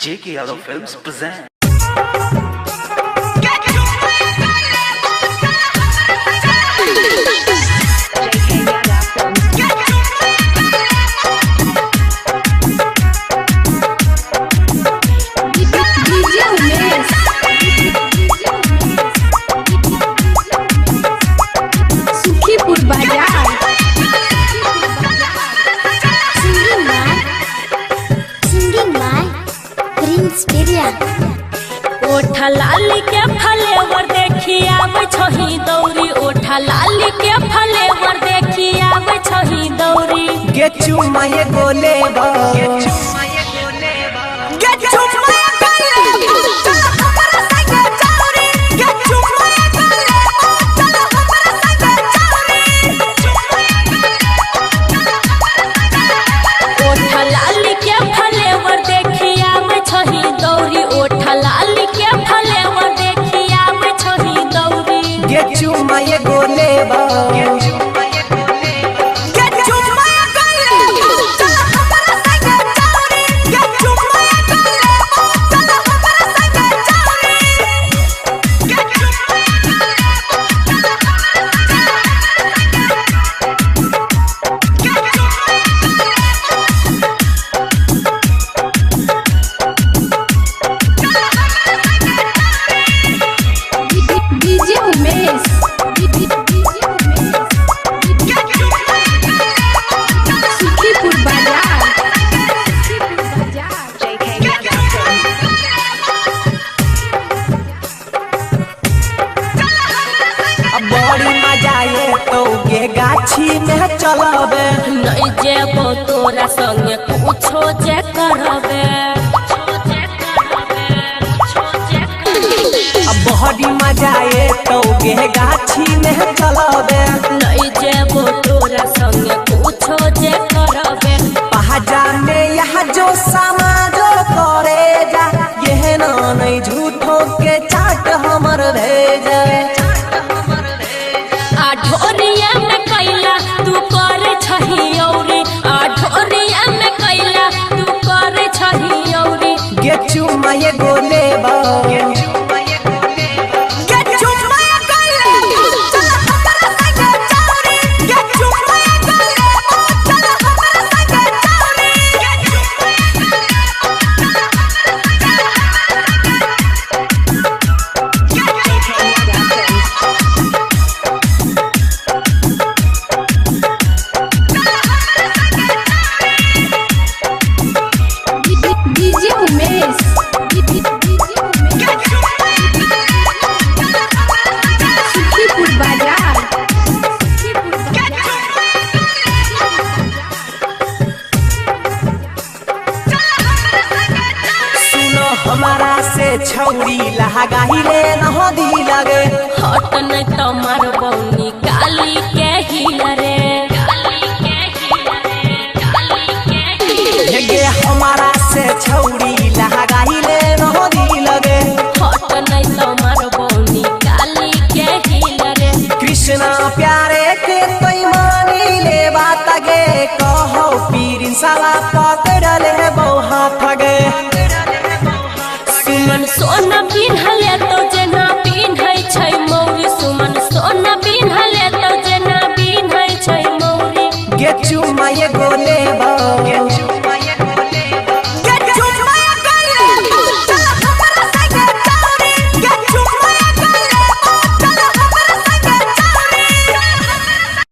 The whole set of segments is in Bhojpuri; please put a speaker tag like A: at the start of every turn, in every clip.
A: J.K. Yadav Films present.
B: ओठा लाली के फलेवर देखी आवे छही दौरी। ओठा लाली के फलेवर देखी आवे छही दौरी।
C: गे चुम्मा ये गोले बा गे चुम्मा ये गोले चल हमरा संगे चौरी। गे चुम्मा ये गोले चल हमरा संगे चौरी।
B: ओठा लाली के फलेवर देखी आवे छही दौरी। ओठा लाली के फलेवर देखी आवे छही दौरी।
C: गे चुम्मा ये गोले बा गे चुम्मा ये गोले चल हमरा संगे चौरी। गे चुम्मा ये गोले चल हमरा संगे चौरी। गे चुम्मा ये
B: डीजे उमेश सुखीपुर बाजार।
C: बड़ी मजा ये तो गे गाछी में चलबे।
B: नहीं जेबो तोरा संगे कुछो जे करबे।
C: बड़ी मजा ये तो गे गाछी में चलबे।
B: नहीं जेबो तोरा संगे कुछो जे करबे।
C: पहाजा में यहाँ जो समाजो करे जा यह नहीं झूठो के चाट हमर भेजे।
B: आ ढोरिया में कैला तू करे छही औरी। आ ढोरिया में कैला तू करे छही औरी।
C: गे चुम्मा ये गोले बा गे चुम्मा ये गोले चल हमरा संगे चौरी। गे चुम्मा ये गोले चल हमरा संगे चौरी। गे चुम्मा ये
B: डीजे उमेश सुखीपुर बाजार।
C: सुनो हमारा से छौरी लहगाही ले नहदी लगे।
B: हट नहीं तो मारबो निकाली के हिलरे।
C: गे हमारा से छौरी लहगाही ले नहदी लगे।
B: हट नहीं तो मारबो निकाली के हिलरे।
C: कृष्णा प्यारे के पैमानी ले बात गे कहो पीरिन साला पकड़ल है बहु गे।
B: सुमन सोना पिन्हले तो जेना पिन्है छै मौरी। सुमन सोना पिन्हले तो जेना पिन्है छै मौरी।
C: गे चुम्मा ये गोले बा गे चुम्मा ये गोले गे चुम्मा ये गोले चल हमरा संगे चौरी। गे चुम्मा ये गोले चल हमरा संगे चौरी।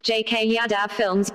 D: J.K. Yadav Films